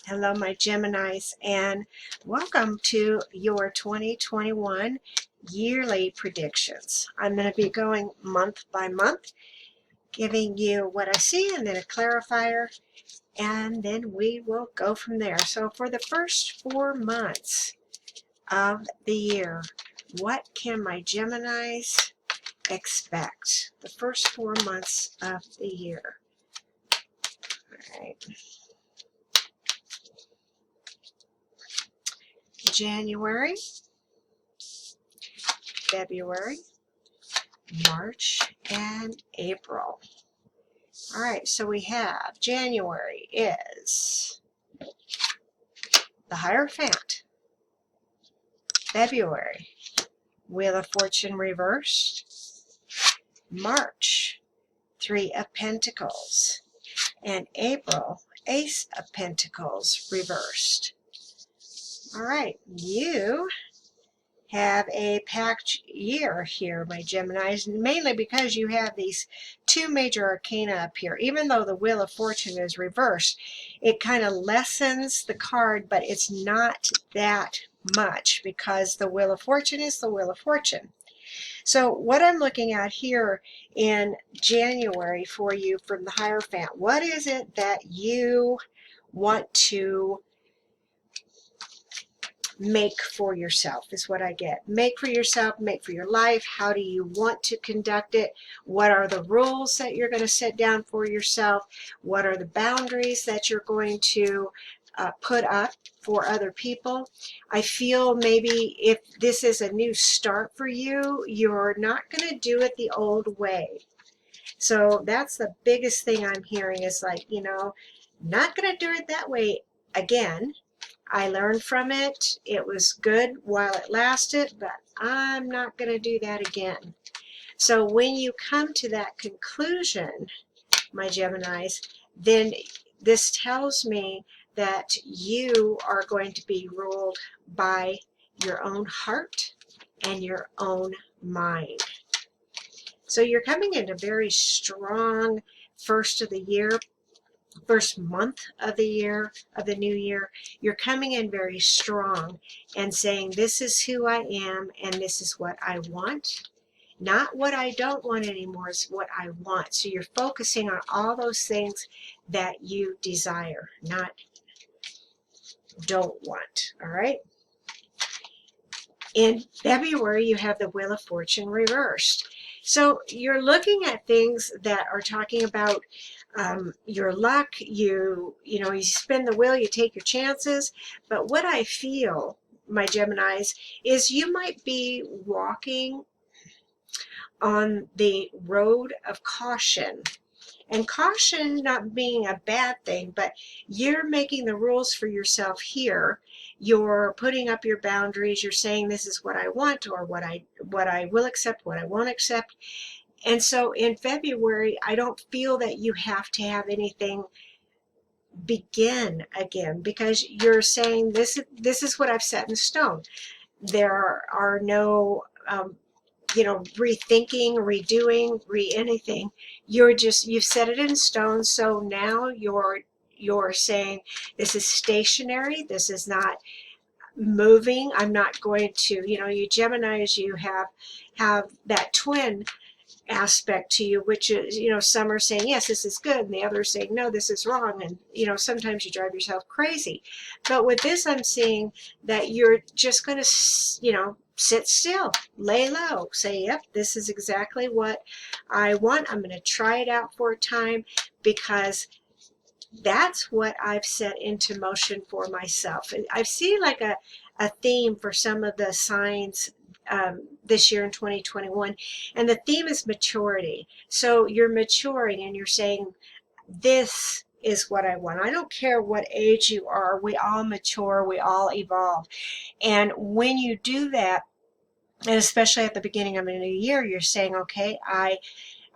Hello, my Geminis, and welcome to your 2021 yearly predictions. I'm going to be going month by month, giving you what I see and then a clarifier, and then we will go from there. So for the first 4 months of the year, what can my Geminis expect? The first 4 months of the year. All right. January, February, March, and April. All right, so we have January is the Hierophant. February, Wheel of Fortune reversed. March, 3 of Pentacles. And April, Ace of Pentacles reversed. All right, you have a packed year here, my Geminis, mainly because you have these 2 major arcana up here. Even though the Wheel of Fortune is reversed, it kind of lessens the card, but it's not that much because the Wheel of Fortune is the Wheel of Fortune. So what I'm looking at here in January for you from the Hierophant, what is it that you want to make for yourself is what I get. Make for yourself, make for your life. How do you want to conduct it? What are the rules that you're going to set down for yourself? What are the boundaries that you're going to put up for other people? I feel maybe if this is a new start for you, you're not going to do it the old way. So that's the biggest thing I'm hearing is like, not going to do it that way again. I learned from it. It was good while it lasted, but I'm not going to do that again. So when you come to that conclusion, my Geminis, then this tells me that you are going to be ruled by your own heart and your own mind. So you're coming into very strong first month of the year, of the new year. You're coming in very strong and saying, this is who I am and this is what I want. Not what I don't want anymore, is what I want. So you're focusing on all those things that you desire, not don't want. All right. In February, you have the Wheel of Fortune reversed. So you're looking at things that are talking about your luck. You spin the wheel, you take your chances. But what I feel, my Geminis, is you might be walking on the road of caution. And caution not being a bad thing, but you're making the rules for yourself here. You're putting up your boundaries. You're saying this is what I want, or what I will accept, what I won't accept. And so in February, I don't feel that you have to have anything begin again, because you're saying this is what I've set in stone. There are no rethinking, redoing, anything. You've set it in stone. So now you're saying this is stationary. This is not moving. I'm not going to, you Geminis, you have that twin aspect to you, which is, some are saying, yes, this is good, and the others saying, no, this is wrong. And, sometimes you drive yourself crazy. But with this, I'm seeing that you're just going to, sit still, lay low, say, yep, this is exactly what I want. I'm going to try it out for a time because that's what I've set into motion for myself. I see like a theme for some of the signs this year in 2021, and the theme is maturity. So you're maturing and you're saying, this is what I want. I don't care what age you are. We all mature. We all evolve. And when you do that, and especially at the beginning of a new year, you're saying, okay,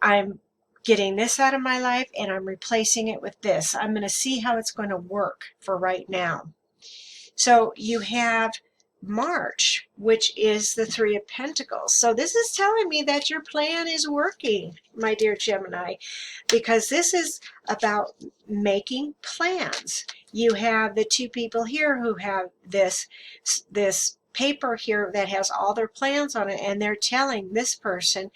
I'm getting this out of my life and I'm replacing it with this. I'm going to see how it's going to work for right now. So you have March, which is the 3 of Pentacles. So this is telling me that your plan is working, my dear Gemini, because this is about making plans. You have the two people here who have this paper here that has all their plans on it, and they're telling this person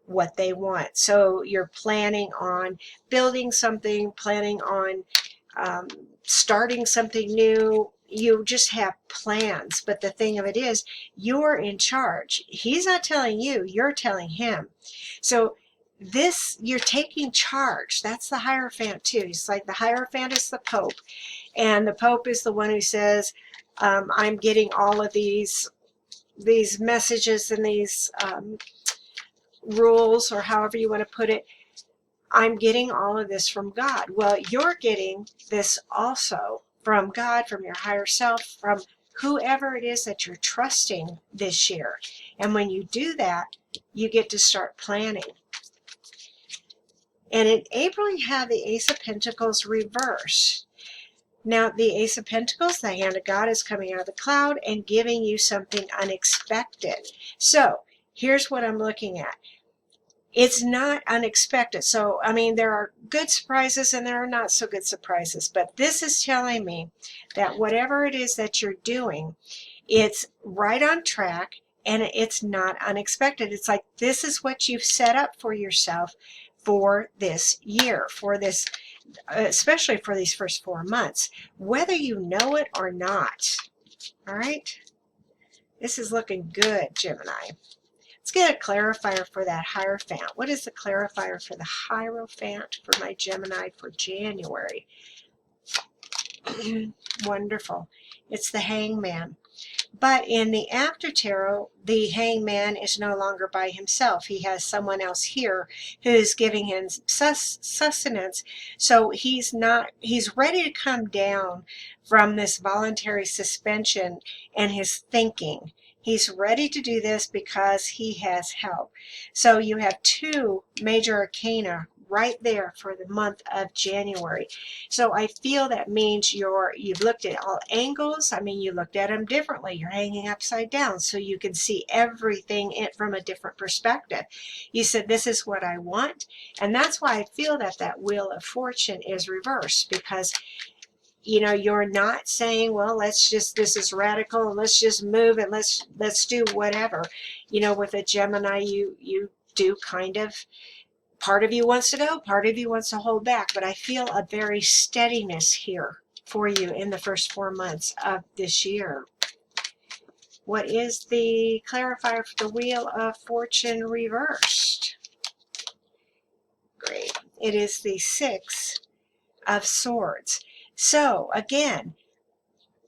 what they want. So you're planning on building something, planning on starting something new. You just have plans, but the thing of it is, you're in charge. He's not telling you, you're telling him. So this, you're taking charge. That's the Hierophant too. It's like the Hierophant is the Pope, and the Pope is the one who says, I'm getting all of these messages and these rules, or however you want to put it. I'm getting all of this from God. Well, you're getting this also from God, from your higher self, from whoever it is that you're trusting this year. And when you do that, you get to start planning. And in April, you have the Ace of Pentacles reversed. Now, the Ace of Pentacles, the hand of God, is coming out of the cloud and giving you something unexpected. So, here's what I'm looking at. It's not unexpected. So, I mean, there are good surprises and there are not so good surprises. But this is telling me that whatever it is that you're doing, it's right on track and it's not unexpected. It's like this is what you've set up for yourself for this year, for this, especially for these first 4 months, whether you know it or not. All right? This is looking good, Gemini. Let's get a clarifier for that Hierophant. What is the clarifier for the Hierophant for my Gemini for January? Wonderful. It's the Hangman. But in the After Tarot, the Hangman is no longer by himself. He has someone else here who's giving him sustenance. So he's ready to come down from this voluntary suspension and his thinking. He's ready to do this because he has help. So you have 2 major arcana right there for the month of January. So I feel that means you've looked at all angles. I mean, you looked at them differently. You're hanging upside down so you can see everything from a different perspective. You said, this is what I want. And that's why I feel that that Wheel of Fortune is reversed, because you know, you're not saying, well, this is radical and let's just move and let's do whatever. You know, with a Gemini, you do kind of, part of you wants to go, part of you wants to hold back, but I feel a very steadiness here for you in the first 4 months of this year. What is the clarifier for the Wheel of Fortune reversed? Great. It is the 6 of Swords. So, again,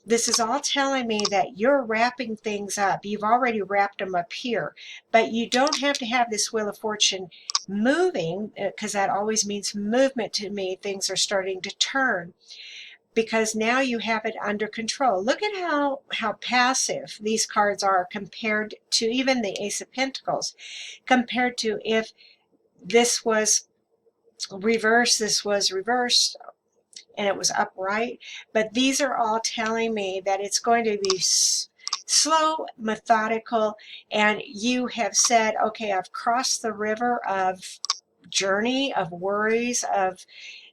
this is all telling me that you're wrapping things up. You've already wrapped them up here, but you don't have to have this Wheel of Fortune moving, because that always means movement to me. Things are starting to turn because now you have it under control. Look at how passive these cards are compared to even the Ace of Pentacles, compared to if this was reversed, this was reversed, and it was upright. But these are all telling me that it's going to be slow, methodical, and you have said, okay, I've crossed the river of journey, of worries, of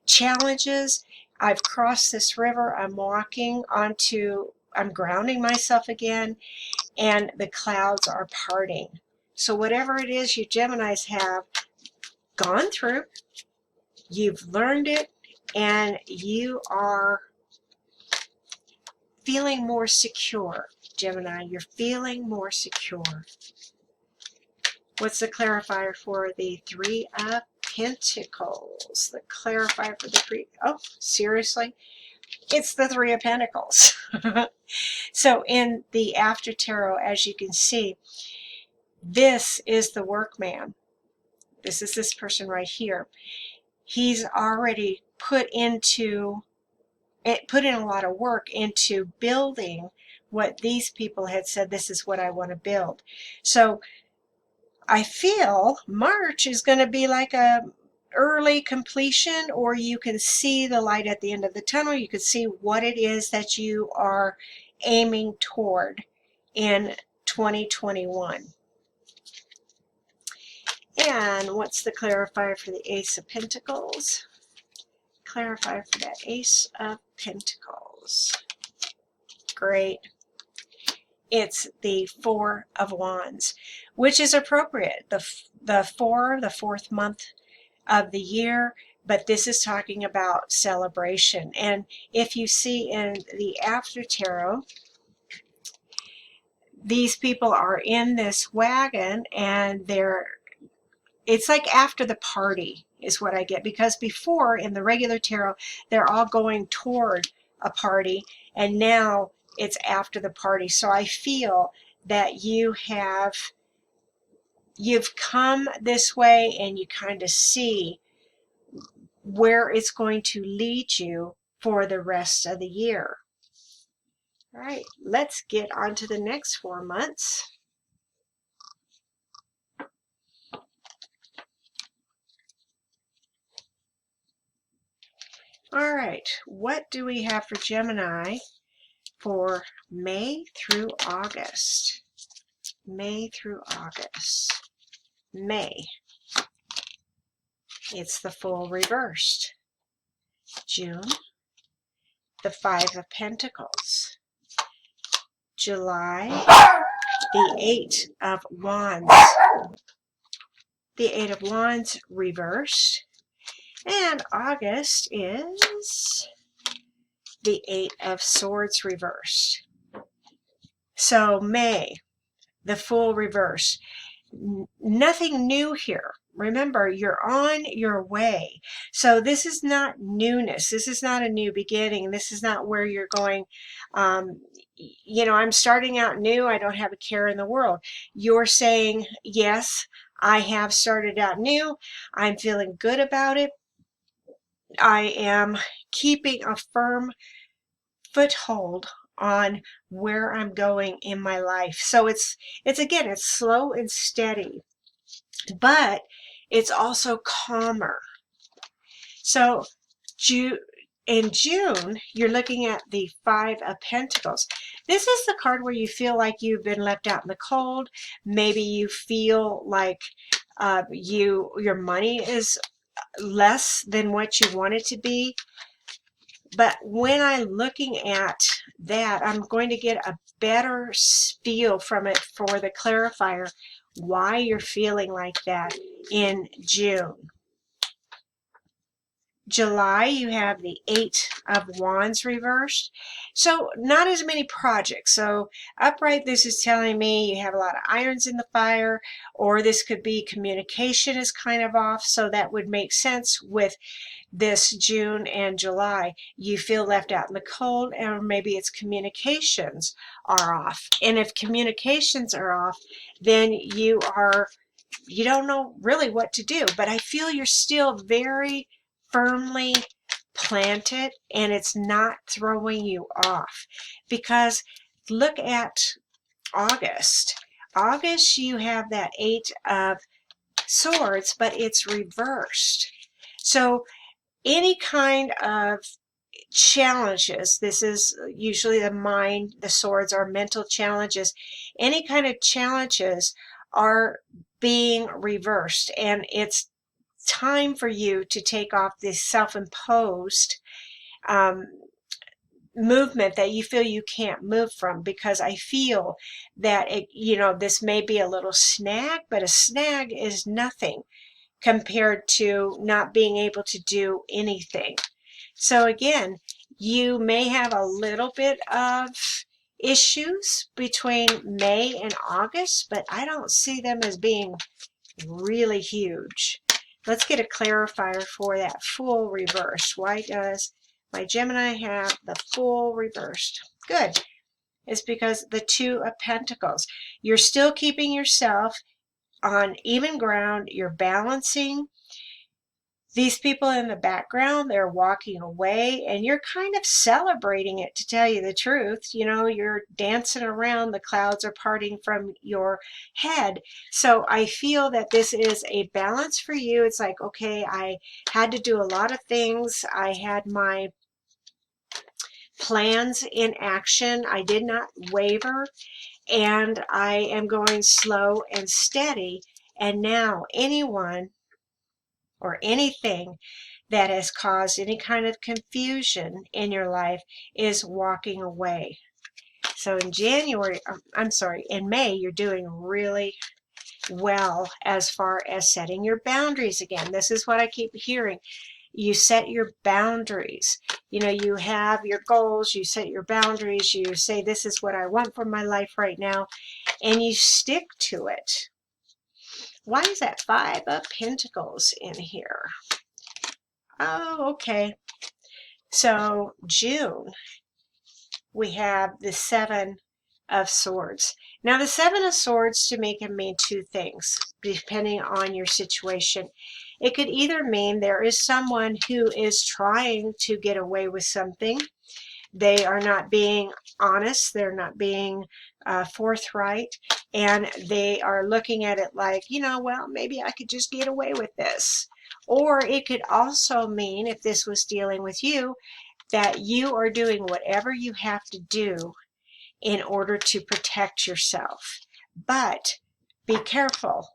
challenges. I've crossed this river. I'm walking onto, I'm grounding myself again, and the clouds are parting. So whatever it is you Geminis have gone through, you've learned it, and you are feeling more secure, Gemini. You're feeling more secure. What's the clarifier for the 3 of Pentacles? The clarifier for the 3, oh, seriously? It's the 3 of Pentacles. So in the After Tarot, as you can see, this is the workman. This is this person right here. He's already put in a lot of work into building what these people had said, this is what I want to build. So I feel March is going to be like a early completion, or you can see the light at the end of the tunnel. You can see what it is that you are aiming toward in 2021. And what's the clarifier for the Ace of Pentacles? Clarifier for that Ace of Pentacles. Pentacles. Great. It's the Four of Wands, which is appropriate. The fourth month of the year, but this is talking about celebration. And if you see in the After Tarot, these people are in this wagon and it's like after the party is what I get, because before in the regular tarot they're all going toward a party, and now it's after the party. So I feel that you've come this way and you kind of see where it's going to lead you for the rest of the year. All right, let's get on to the next 4 months. All right, what do we have for Gemini for May through August? May through August. May. It's the Fool reversed. June, the Five of Pentacles. July, the Eight of Wands. The Eight of Wands reversed. And August is the Eight of Swords reversed. So May, the Fool reversed. Nothing new here. Remember, you're on your way. So this is not newness. This is not a new beginning. This is not where you're going, I'm starting out new. I don't have a care in the world. You're saying, yes, I have started out new. I'm feeling good about it. I am keeping a firm foothold on where I'm going in my life. So it's again, it's slow and steady, but it's also calmer. So in June, you're looking at the Five of Pentacles. This is the card where you feel like you've been left out in the cold. Maybe you feel like your money is less than what you want it to be. But when I'm looking at that, I'm going to get a better feel from it for the clarifier why you're feeling like that in June. July, you have the Eight of Wands reversed. So not as many projects. So upright, this is telling me you have a lot of irons in the fire, or this could be communication is kind of off. So that would make sense with this June and July. You feel left out in the cold, or maybe it's communications are off. And if communications are off, then you don't know really what to do. But I feel you're still very firmly planted, and it's not throwing you off. Because look at August. August, you have that Eight of Swords, but it's reversed. So any kind of challenges, this is usually the mind, the swords are mental challenges. Any kind of challenges are being reversed, and it's time for you to take off this self-imposed movement that you feel you can't move from, because I feel that this may be a little snag, but a snag is nothing compared to not being able to do anything. So again, you may have a little bit of issues between May and August, but I don't see them as being really huge. Let's get a clarifier for that Fool reversed. Why does my Gemini have the Fool reversed? Good. It's because the Two of Pentacles. You're still keeping yourself on even ground. You're balancing. These people in the background, they're walking away, and you're kind of celebrating it, to tell you the truth. You're dancing around, the clouds are parting from your head. So I feel that this is a balance for you. It's like, okay, I had to do a lot of things. I had my plans in action. I did not waver, and I am going slow and steady. And now anyone or anything that has caused any kind of confusion in your life is walking away. So in in May, you're doing really well as far as setting your boundaries again. This is what I keep hearing. You set your boundaries. You have your goals, you set your boundaries, you say, this is what I want for my life right now, and you stick to it. Why is that 5 of Pentacles in here? Oh, okay. So June, we have the 7 of Swords. Now the 7 of Swords to me can mean two things depending on your situation. It could either mean there is someone who is trying to get away with something. They are not being honest, they're not being forthright, and they are looking at it like, well, maybe I could just get away with this. Or it could also mean, if this was dealing with you, that you are doing whatever you have to do in order to protect yourself. But be careful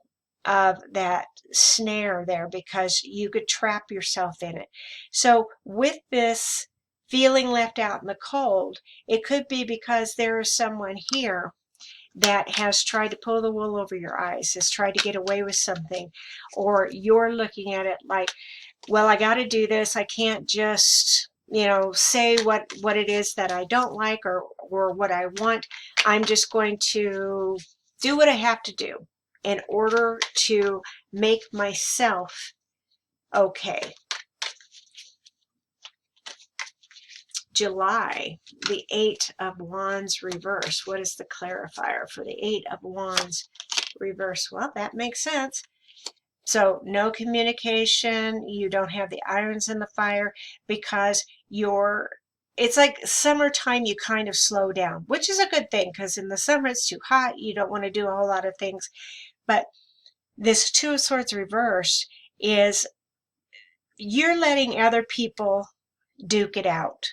of that snare there, because you could trap yourself in it. So with this feeling left out in the cold, it could be because there is someone here that has tried to pull the wool over your eyes, has tried to get away with something, or you're looking at it like, well, I got to do this. I can't just, say what it is that I don't like or what I want. I'm just going to do what I have to do in order to make myself okay. July, the 8 of Wands reverse. What is the clarifier for the 8 of Wands reverse? Well, that makes sense. So no communication, you don't have the irons in the fire, because it's like summertime, you kind of slow down, which is a good thing, because in the summer it's too hot, you don't want to do a whole lot of things. But this 2 of Swords reverse is you're letting other people duke it out.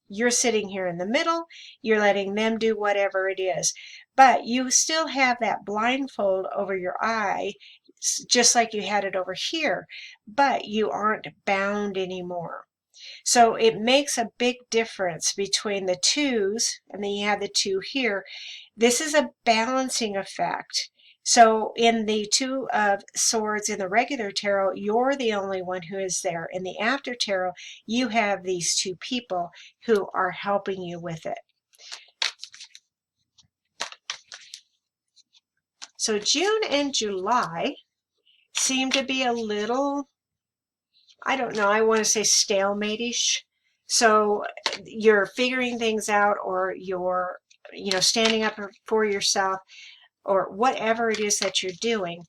You're sitting here in the middle, you're letting them do whatever it is, but you still have that blindfold over your eye, just like you had it over here, but you aren't bound anymore. So it makes a big difference between the 2s, and then you have the 2 here. This is a balancing effect. So in the 2 of Swords in the regular tarot, you're the only one who is there. In the after tarot, you have these 2 people who are helping you with it. So June and July seem to be a little, I don't know, I want to say stalemate-ish. So you're figuring things out, or you're, standing up for yourself, or whatever it is that you're doing.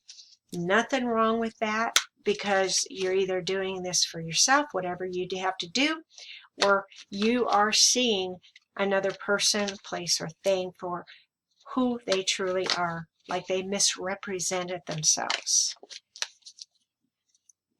Nothing wrong with that, because you're either doing this for yourself, whatever you have to do, or you are seeing another person, place, or thing for who they truly are, like they misrepresented themselves.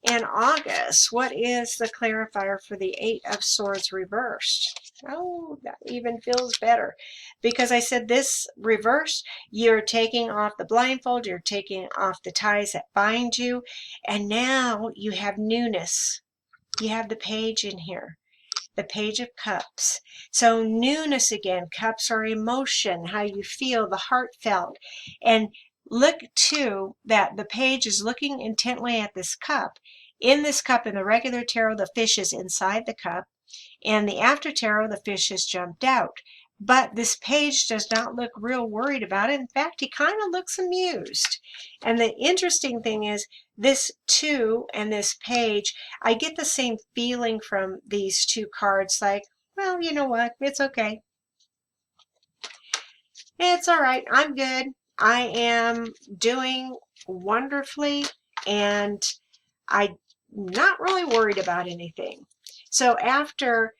In August, what is the clarifier for the 8 of Swords reversed? Oh, that even feels better, because I said this reversed, you're taking off the blindfold, you're taking off the ties that bind you, and now you have newness. You have the Page in here, the Page of Cups. So newness again. Cups are emotion, how you feel, the heartfelt. And look too that the Page is looking intently at this cup. In this cup, in the regular tarot, the fish is inside the cup. In the after tarot, the fish has jumped out. But this Page does not look real worried about it. In fact, he kind of looks amused. And the interesting thing is, this 2 and this Page, I get the same feeling from these 2 cards, like, well, you know what, it's okay. It's all right, I'm good. I am doing wonderfully, and I'm not really worried about anything. So after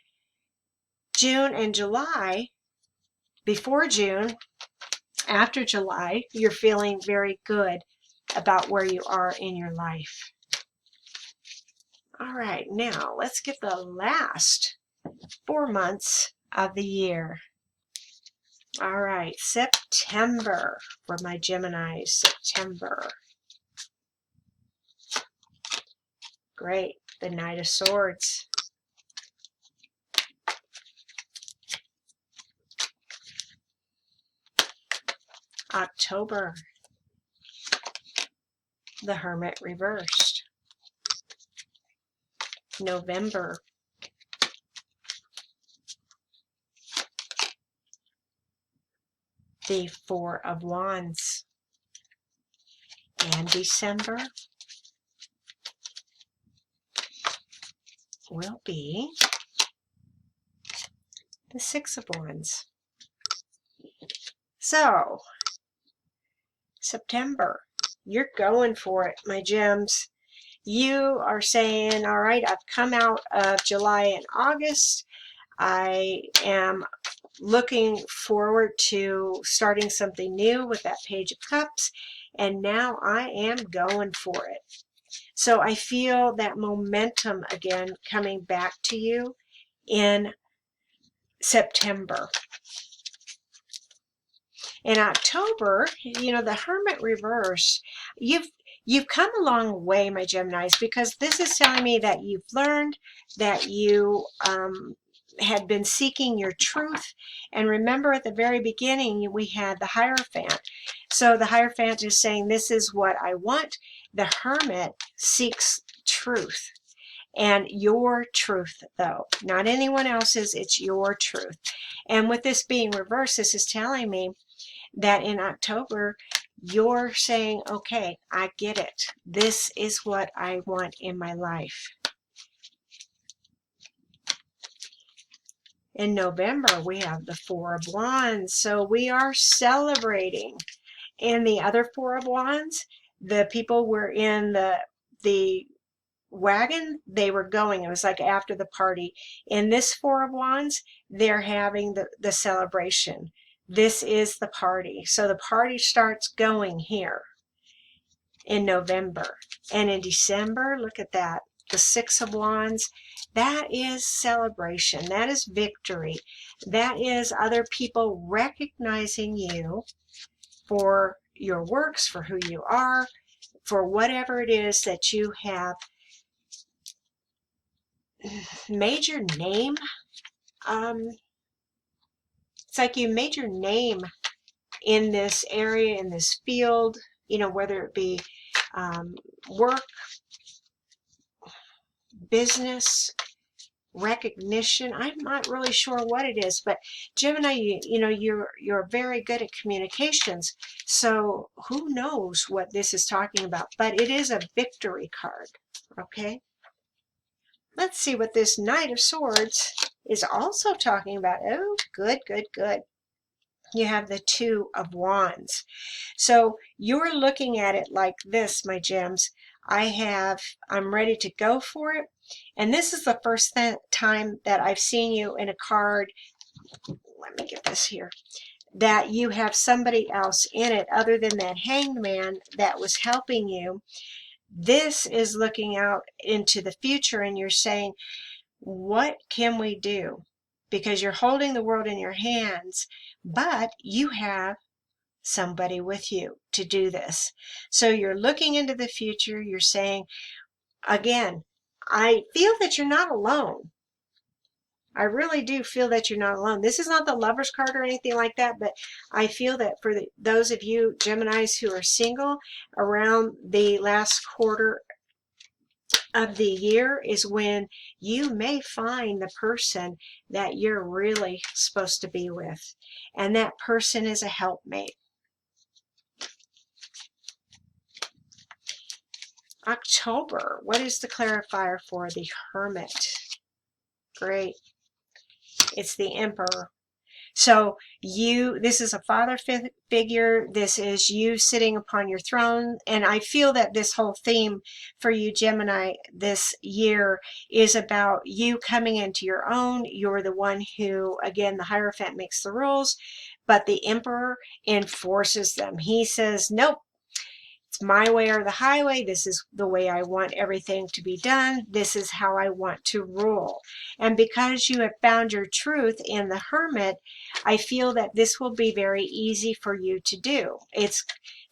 June and July, before June, after July, you're feeling very good about where you are in your life. All right, now let's get the last 4 months of the year. All right, September for my Geminis. September. Great. the Knight of Swords. October, the Hermit reversed. November, the Four of Wands. And December will be the Six of Wands. So, September, you're going for it, my gems. You are saying, all right, I've come out of July and August. I am looking forward to starting something new with that Page of Cups, and now I am going for it. So I feel that momentum again coming back to you in September. In October, you know, the Hermit reverse, you've come a long way, my Geminis, because this is telling me that you've learned, that you had been seeking your truth. And remember, at the very beginning, we had the Hierophant. So the Hierophant is saying, this is what I want. The Hermit seeks truth. And your truth, though, not anyone else's, it's your truth. And with this being reversed, this is telling me that in October, you're saying, okay, I get it. This is what I want in my life. In November, we have the Four of Wands. So we are celebrating. And the other Four of Wands, the people were in the wagon, they were going. It was like after the party. In this Four of Wands, they're having the celebration. This is the party. So the party starts going here in November. And in December, look at that. The Six of Wands, that is celebration. That is victory. That is other people recognizing you for your works, for who you are, for whatever it is that you have made your name. It's like you made your name in this area, in this field, you know, whether it be work, business, recognition. I'm not really sure what it is, but Gemini, you know, you're very good at communications. So who knows what this is talking about? But it is a victory card. Okay. Let's see what this Knight of Swords is also talking about. Oh, good, good, good. You have the Two of Wands. So you're looking at it like this, my gems. I'm ready to go for it. And this is the first time that I've seen you in a card. Let me get this here. That you have somebody else in it other than that Hanged Man that was helping you. This is looking out into the future, and you're saying, what can we do? Because you're holding the world in your hands, but you have somebody with you to do this. So you're looking into the future. You're saying, again, I feel that you're not alone. I really do feel that you're not alone. This is not the Lover's card or anything like that, but I feel that for those of you Geminis who are single, around the last quarter of the year is when you may find the person that you're really supposed to be with. And that person is a helpmate. October, what is the clarifier for the Hermit? Great. It's the Emperor. So this is a father figure. This is you sitting upon your throne. And I feel that this whole theme for you, Gemini, this year is about you coming into your own. You're the one who, again, the Hierophant makes the rules, but the Emperor enforces them. He says, nope. It's my way or the highway. This is the way I want everything to be done. This is how I want to rule. And because you have found your truth in the Hermit, I feel that this will be very easy for you to do. It's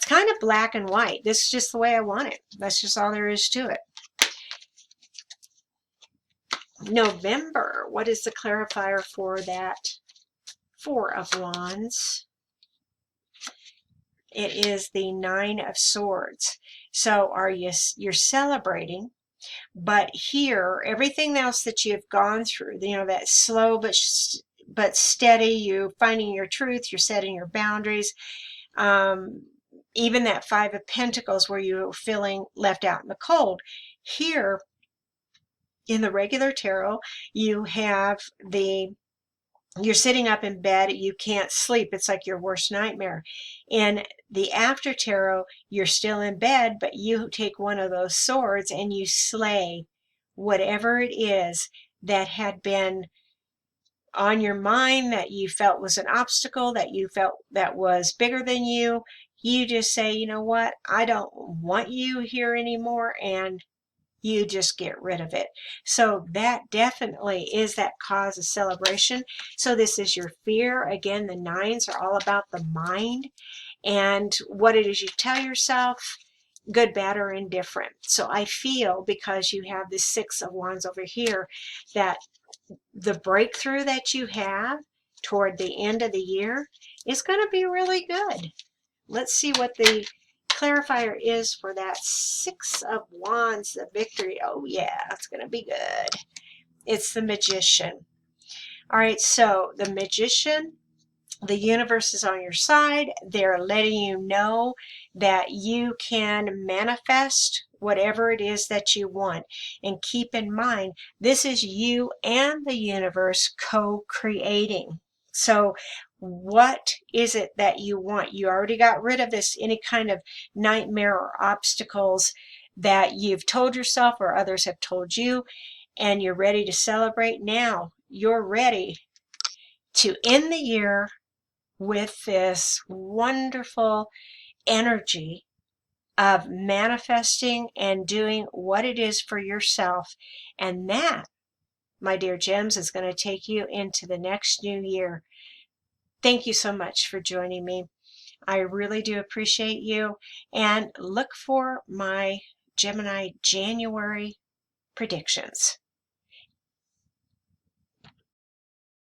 kind of black and white. This is just the way I want it. That's just all there is to it. November, what is the clarifier for that? Four of Wands. It is the Nine of Swords. So you're celebrating, but here, everything else that you've gone through, that slow but steady, you finding your truth, you're setting your boundaries, even that Five of Pentacles where you're feeling left out in the cold. Here, in the regular tarot, you have you're sitting up in bed, you can't sleep, it's like your worst nightmare. In the after tarot, you're still in bed, but you take one of those swords and you slay whatever it is that had been on your mind, that you felt was an obstacle, that you felt that was bigger than you. You just say, you know what, I don't want you here anymore, and you just get rid of it. So that definitely is that cause of celebration. So this is your fear. Again, the nines are all about the mind and what it is you tell yourself, good, bad, or indifferent. So I feel, because you have the Six of Wands over here, that the breakthrough that you have toward the end of the year is going to be really good. Let's see what the clarifier is for that Six of Wands, the victory. Oh yeah, it's going to be good. It's the Magician. All right, so the Magician, the universe is on your side. They're letting you know that you can manifest whatever it is that you want. And keep in mind, this is you and the universe co-creating. So what is it that you want? You already got rid of any kind of nightmare or obstacles that you've told yourself or others have told you, and you're ready to celebrate. Now you're ready to end the year with this wonderful energy of manifesting and doing what it is for yourself. And that, my dear gems, is going to take you into the next new year. Thank you so much for joining me. I really do appreciate you. And look for my Gemini January predictions.